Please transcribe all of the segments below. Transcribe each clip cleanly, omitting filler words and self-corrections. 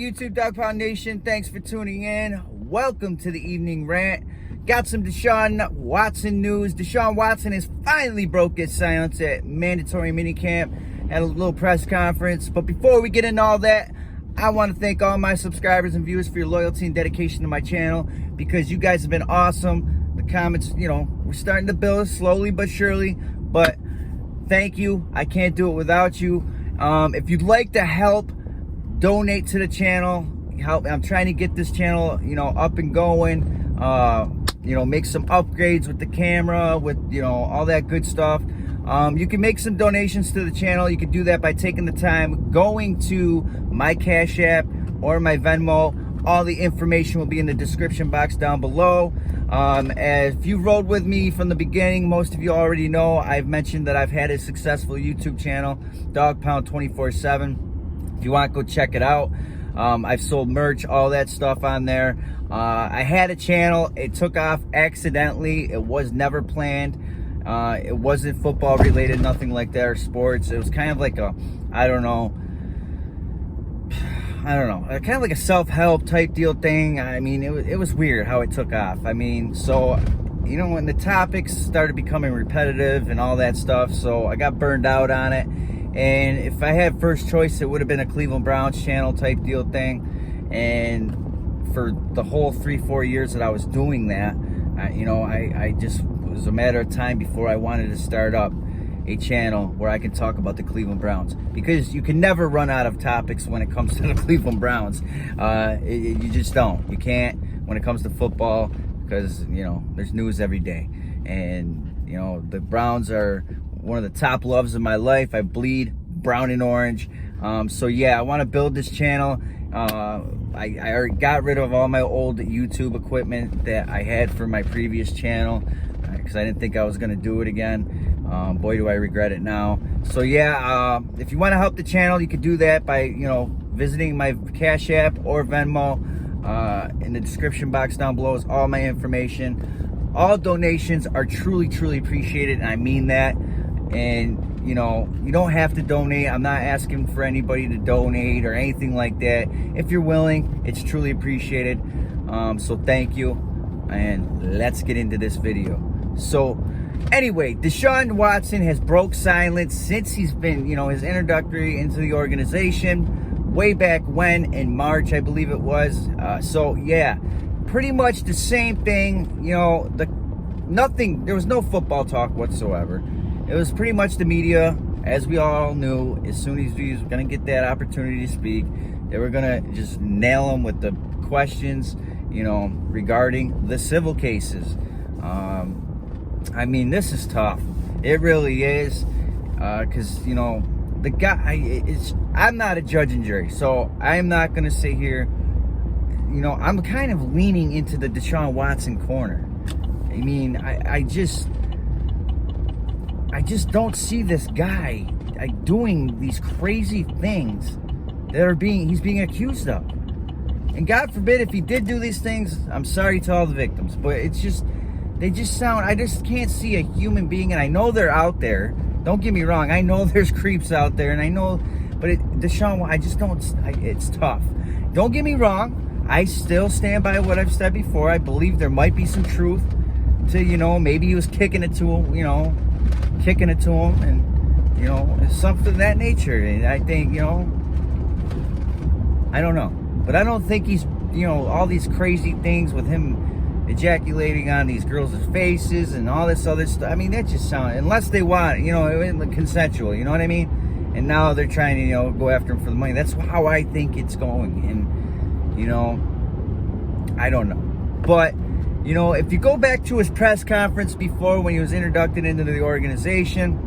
YouTube Dog Pound Nation, thanks for tuning in. Welcome to the evening rant. Got some Deshaun Watson news. Deshaun Watson has finally broke his silence at mandatory minicamp. Had a little press conference. But before we get into all that, I want to thank all my subscribers and viewers for your loyalty and dedication to my channel, because you guys have been awesome. The comments, we're starting to build slowly but surely. But thank you. I can't do it without you. If you'd like to help, donate to the channel. I'm trying to get this channel, up and going. Make some upgrades with the camera, with all that good stuff. You can make some donations to the channel. You can do that by taking the time going to my Cash App or my Venmo. All the information will be in the description box down below. If you rode with me from the beginning, most of you already know I've mentioned that I've had a successful YouTube channel, Dog Pound 247. If you want, go check it out. I've sold merch, all that stuff on there. I had a channel. It took off accidentally. It was never planned. It wasn't football related, nothing like that, or sports. It was kind of like a, I don't know, kind of like a self-help type deal thing. I mean, it was weird how it took off. I mean, so, when the topics started becoming repetitive and all that stuff, so I got burned out on it. And if I had first choice, it would have been a Cleveland Browns channel type deal thing. And for the whole 3-4 years that I was doing that, I just, it was a matter of time before I wanted to start up a channel where I can talk about the Cleveland Browns, because you can never run out of topics when it comes to the Cleveland Browns. You just don't. You can't when it comes to football, because there's news every day. And the Browns are one of the top loves of my life. I bleed brown and orange. So yeah, I want to build this channel. I already got rid of all my old YouTube equipment that I had for my previous channel, because I didn't think I was going to do it again. Boy, do I regret it now. So yeah, if you want to help the channel, you can do that by visiting my Cash App or Venmo. In the description box down below is all my information. All donations are truly appreciated, and I mean that. And you don't have to donate. I'm not asking for anybody to donate or anything like that. If you're willing, it's truly appreciated. So thank you, and let's get into this video. So anyway, Deshaun Watson has broke silence since he's been, his introductory into the organization way back when, in March, I believe it was. So yeah, pretty much the same thing. There was no football talk whatsoever. It was pretty much the media, as we all knew. As soon as he was going to get that opportunity to speak, they were going to just nail him with the questions, regarding the civil cases. I mean, this is tough. It really is, because, the guy, I'm not a judge and jury, so I'm not going to sit here, I'm kind of leaning into the Deshaun Watson corner. I mean, I just don't see this guy doing these crazy things that he's being accused of. And God forbid if he did do these things, I'm sorry to all the victims, but they just sound, I just can't see a human being. And I know they're out there. Don't get me wrong. I know there's creeps out there, and I know, but Deshaun, I just don't, it's tough. Don't get me wrong. I still stand by what I've said before. I believe there might be some truth to, maybe he was kicking it to him, and, something of that nature. And I think, I don't know. But I don't think he's, all these crazy things with him ejaculating on these girls' faces and all this other stuff. I mean, that just sounds, unless they want, consensual, you know what I mean? And now they're trying to, go after him for the money. That's how I think it's going. And, I don't know. But, if you go back to his press conference before, when he was introduced into the organization,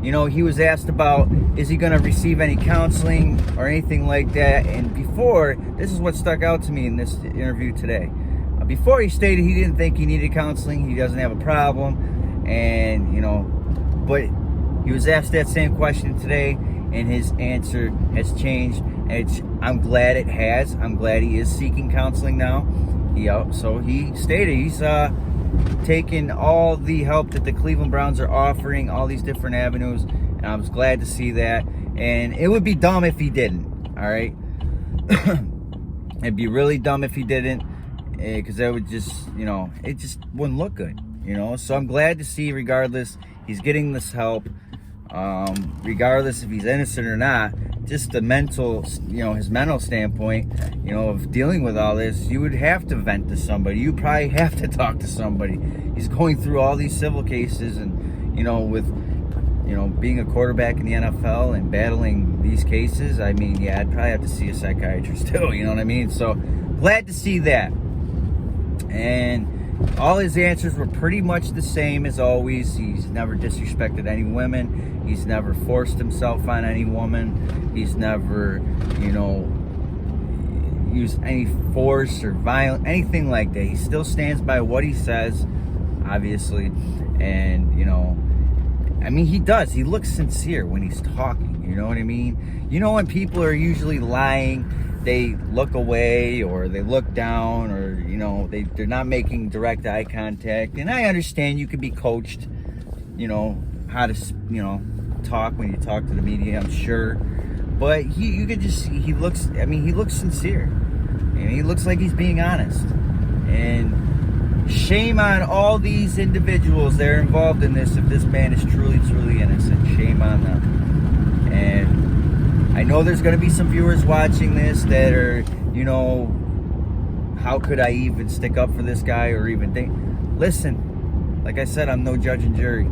he was asked about, is he going to receive any counseling or anything like that? And before, this is what stuck out to me in this interview today. Before, he stated he didn't think he needed counseling. He doesn't have a problem. And, but he was asked that same question today, and his answer has changed. And I'm glad it has. I'm glad he is seeking counseling now. So he stated he's taking all the help that the Cleveland Browns are offering, all these different avenues, and I was glad to see that. And it would be dumb if he didn't. All right. It'd be really dumb if he didn't, because that would just, it just wouldn't look good, So I'm glad to see, regardless, he's getting this help, regardless if he's innocent or not. Just the mental, his mental standpoint, of dealing with all this, you would have to vent to somebody. You probably have to talk to somebody. He's going through all these civil cases, and, with, being a quarterback in the NFL and battling these cases, I mean, yeah, I'd probably have to see a psychiatrist too, you know what I mean? So, glad to see that. And all his answers were pretty much the same as always. He's never disrespected any women. He's never forced himself on any woman. He's never, used any force or violence, anything like that. He still stands by what he says, obviously. And, I mean, he does. He looks sincere when he's talking, you know what I mean? When people are usually lying, they look away or they look down, or, they're not making direct eye contact. And I understand you can be coached, how to, talk when you talk to the media, I'm sure. But you could just see, he looks sincere. And he looks like he's being honest. And shame on all these individuals that are involved in this. If this man is truly, truly innocent, shame on them. And I know there's going to be some viewers watching this that are, how could I even stick up for this guy or even think? Listen, like I said, I'm no judge and jury.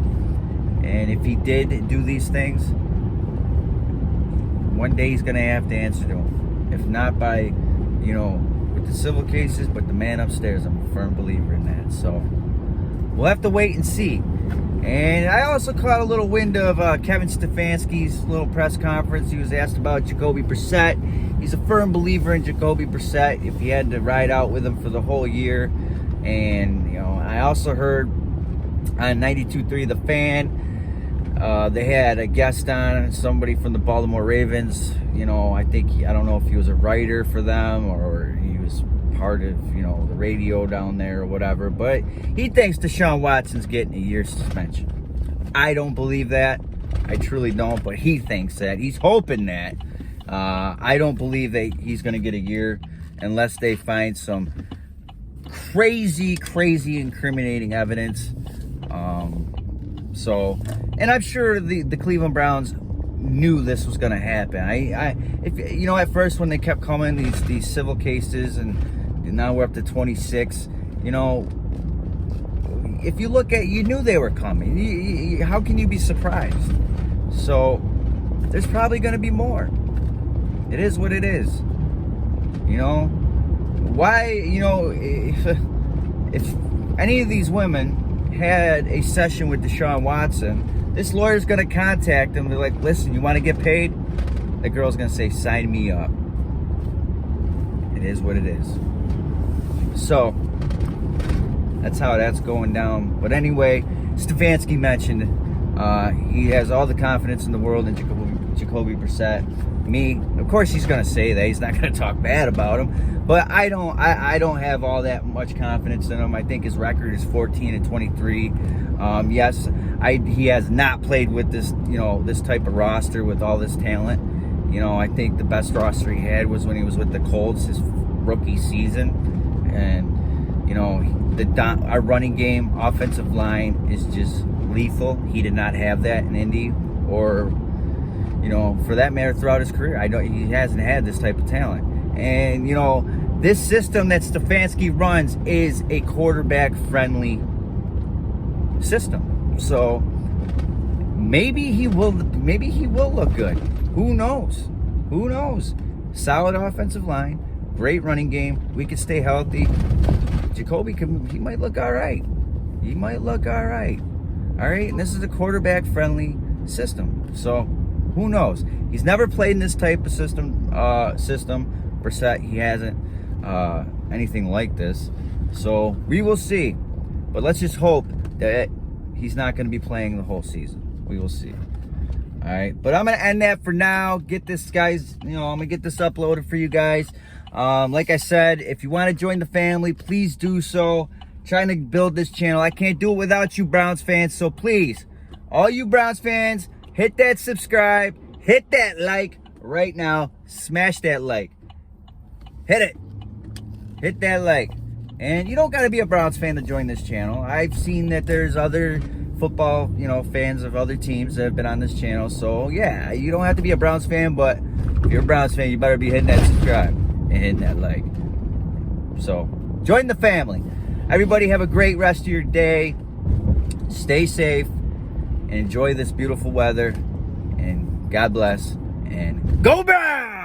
And if he did do these things, one day he's going to have to answer to them. If not by, with the civil cases, but the man upstairs, I'm a firm believer in that. So we'll have to wait and see. And I also caught a little wind of Kevin Stefanski's little press conference. He was asked about Jacoby Brissett. He's a firm believer in Jacoby Brissett, if he had to ride out with him for the whole year. And, I also heard on 92.3 The Fan, they had a guest on, somebody from the Baltimore Ravens. I don't know if he was a writer for them or he was part of, the radio down there or whatever, but he thinks Deshaun Watson's getting a year's suspension. I don't believe that. I truly don't, but he thinks that. He's hoping that. I don't believe that he's going to get a year unless they find some crazy incriminating evidence. And I'm sure the Cleveland Browns knew this was going to happen. At first when they kept coming, these civil cases, and now we're up to 26, if you look at, you knew they were coming. How can you be surprised? So there's probably going to be more. It is what it is. Why, if any of these women had a session with Deshaun Watson, this lawyer's going to contact them. They're like, listen, you want to get paid? The girl's going to say, sign me up. It is what it is. So, that's how that's going down. But anyway, Stefanski mentioned he has all the confidence in the world in Jacoby Brissett. Of course he's going to say that. He's not going to talk bad about him. But I don't have all that much confidence in him. I think his record is 14-23. Yes, he has not played with this, this type of roster with all this talent. I think the best roster he had was when he was with the Colts, his rookie season. And, our running game, offensive line is just lethal. He did not have that in Indy, or, for that matter, throughout his career. I know he hasn't had this type of talent. And, this system that Stefanski runs is a quarterback-friendly system. So maybe he will look good. Who knows? Solid offensive line, great running game. We could stay healthy. Jacoby he might look all right. All right, and this is a quarterback-friendly system. So who knows? He's never played in this type of system. Brissett, he hasn't anything like this. So we will see. But let's just hope that he's not going to be playing the whole season. We will see. All right, but I'm going to end that for now. Get this, guys, I'm going to get this uploaded for you guys. Like I said, if you want to join the family, please do so. Trying to build this channel. I can't do it without you Browns fans. So please, all you Browns fans, hit that subscribe, hit that like right now. Smash that like. hit it. Hit that like. And you don't got to be a Browns fan to join this channel. I've seen that there's other football, fans of other teams that have been on this channel. So, yeah, you don't have to be a Browns fan, but if you're a Browns fan, you better be hitting that subscribe and hitting that like. So, join the family. Everybody have a great rest of your day. Stay safe and enjoy this beautiful weather. And God bless. And go Browns!